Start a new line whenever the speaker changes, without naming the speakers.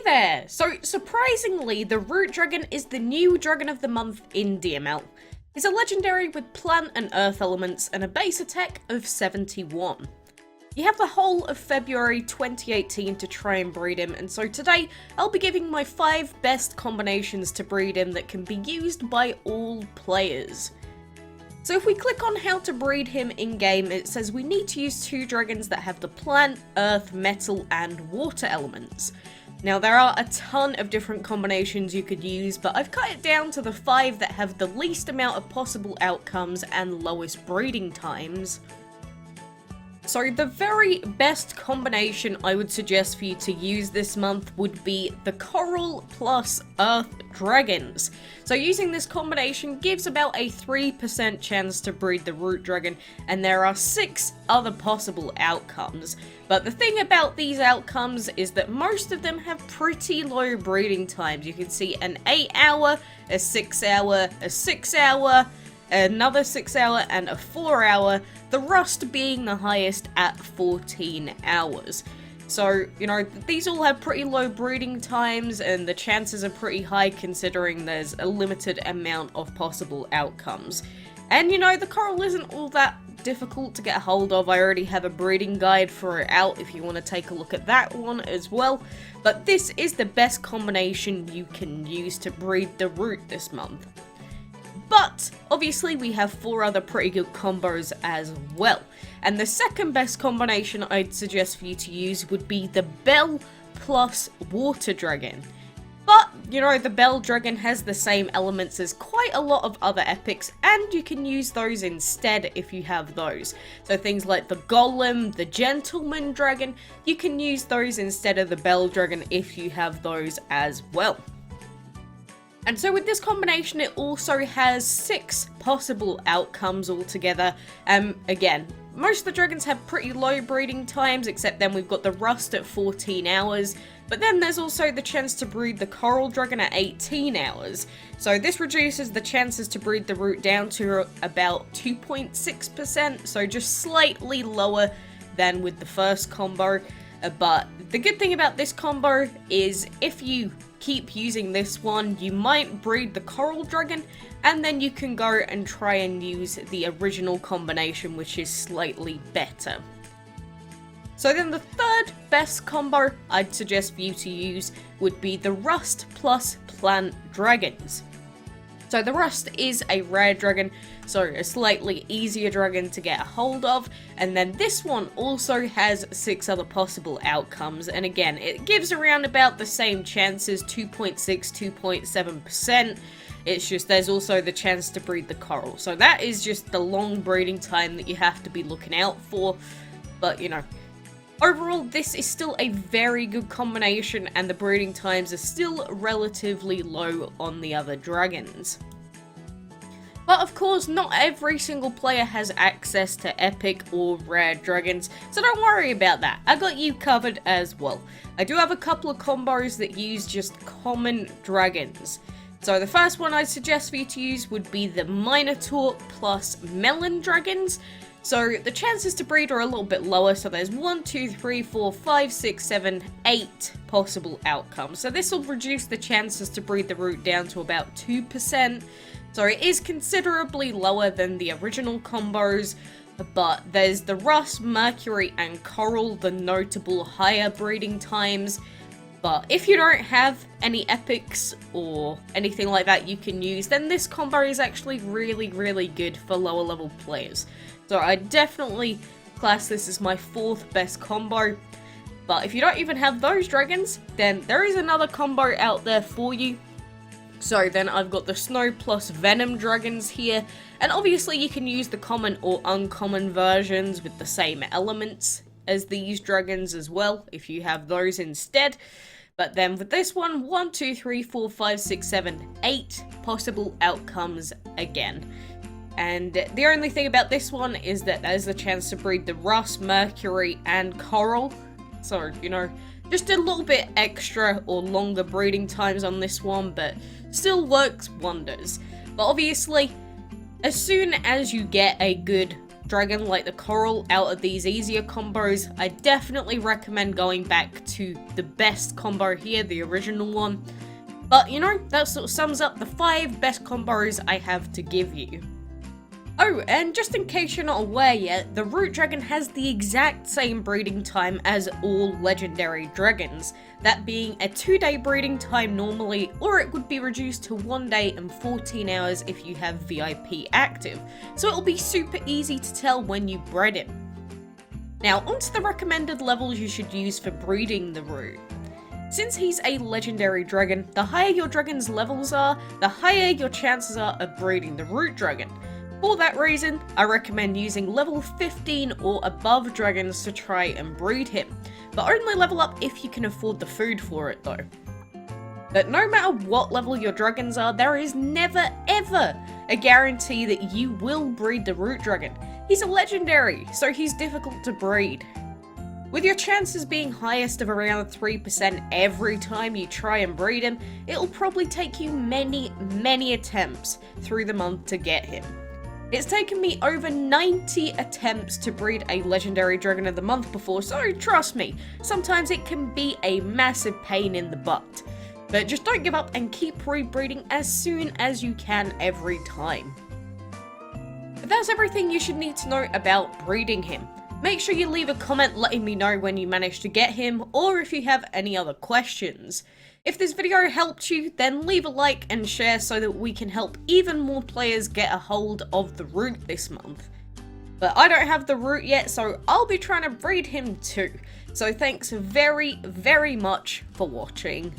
there! So, surprisingly, the Root Dragon is the new Dragon of the Month in DML. He's a legendary with plant and earth elements and a base attack of 71. You have the whole of February 2018 to try and breed him, and so today I'll be giving my 5 best combinations to breed him that can be used by all players. So if we click on how to breed him in-game, it says we need to use 2 dragons that have the plant, earth, metal, and water elements. Now there are a ton of different combinations you could use, but I've cut it down to the 5 that have the least amount of possible outcomes and lowest breeding times. So the very best combination I would suggest for you to use this month would be the Coral plus Earth Dragons. So using this combination gives about a 3% chance to breed the Root Dragon, and there are 6 other possible outcomes. But the thing about these outcomes is that most of them have pretty low breeding times. You can see an 8 hour, a 6 hour, a 6 hour, another 6 hour, and a 4 hour, the rust being the highest at 14 hours. So, you know, these all have pretty low breeding times, and the chances are pretty high considering there's a limited amount of possible outcomes. And, you know, the coral isn't all that difficult to get a hold of. I already have a breeding guide for it out if you want to take a look at that one as well. But this is the best combination you can use to breed the root this month. But, obviously, we have 4 other pretty good combos as well. And the second best combination I'd suggest for you to use would be the Bell plus Water Dragon. But, you know, the Bell Dragon has the same elements as quite a lot of other epics, and you can use those instead if you have those. So things like the Golem, the Gentleman Dragon, you can use those instead of the Bell Dragon if you have those as well. And so with this combination, it also has 6 possible outcomes altogether. Again, most of the dragons have pretty low breeding times, except then we've got the rust at 14 hours. But then there's also the chance to breed the coral dragon at 18 hours. So this reduces the chances to breed the root down to about 2.6%, so just slightly lower than with the first combo. But the good thing about this combo is if you keep using this one, you might breed the coral dragon, and then you can go and try and use the original combination, which is slightly better. So then the third best combo I'd suggest for you to use would be the Rust plus Plant Dragons. So the Rust is a rare dragon, so a slightly easier dragon to get a hold of, and then this one also has 6 other possible outcomes, and again, it gives around about the same chances, 2.6, 2.7%, it's just there's also the chance to breed the coral, so that is just the long breeding time that you have to be looking out for, but you know, overall, this is still a very good combination, and the breeding times are still relatively low on the other dragons. But of course, not every single player has access to epic or rare dragons, so don't worry about that. I got you covered as well. I do have a couple of combos that use just common dragons. So the first one I suggest for you to use would be the Minotaur plus Melon Dragons. So the chances to breed are a little bit lower, so there's 1, 2, 3, 4, 5, 6, 7, 8 possible outcomes. So this will reduce the chances to breed the root down to about 2%. So it is considerably lower than the original combos, but there's the Rust, Mercury, and Coral, the notable higher breeding times. But if you don't have any epics or anything like that you can use, then this combo is actually really, really good for lower level players. So I definitely class this as my 4th best combo. But if you don't even have those dragons, then there is another combo out there for you. So then I've got the Snow plus Venom dragons here. And obviously you can use the common or uncommon versions with the same elements as these dragons as well, if you have those instead. But then with this one, 1, 2, 3, 4, 5, 6, 7, 8 possible outcomes again. And the only thing about this one is that there's the chance to breed the Rust, Mercury, and Coral. So, you know, just a little bit extra or longer breeding times on this one, but still works wonders. But obviously, as soon as you get a good dragon like the coral out of these easier combos, I definitely recommend going back to the best combo here, the original one. But you know, that sort of sums up the 5 best combos I have to give you. Oh, and just in case you're not aware yet, the root dragon has the exact same breeding time as all legendary dragons, that being a 2-day breeding time normally, or it would be reduced to 1 day and 14 hours if you have VIP active, so it'll be super easy to tell when you bred him. Now onto the recommended levels you should use for breeding the root. Since he's a legendary dragon, the higher your dragon's levels are, the higher your chances are of breeding the root dragon. For that reason, I recommend using level 15 or above dragons to try and breed him, but only level up if you can afford the food for it though. But no matter what level your dragons are, there is never ever a guarantee that you will breed the root dragon. He's a legendary, so he's difficult to breed. With your chances being highest of around 3% every time you try and breed him, it'll probably take you many attempts through the month to get him. It's taken me over 90 attempts to breed a legendary dragon of the month before, so trust me, sometimes it can be a massive pain in the butt. But just don't give up and keep rebreeding as soon as you can every time. But that's everything you should need to know about breeding him. Make sure you leave a comment letting me know when you managed to get him, or if you have any other questions. If this video helped you, then leave a like and share so that we can help even more players get a hold of the root this month. But I don't have the root yet, so I'll be trying to breed him too. So thanks very much for watching.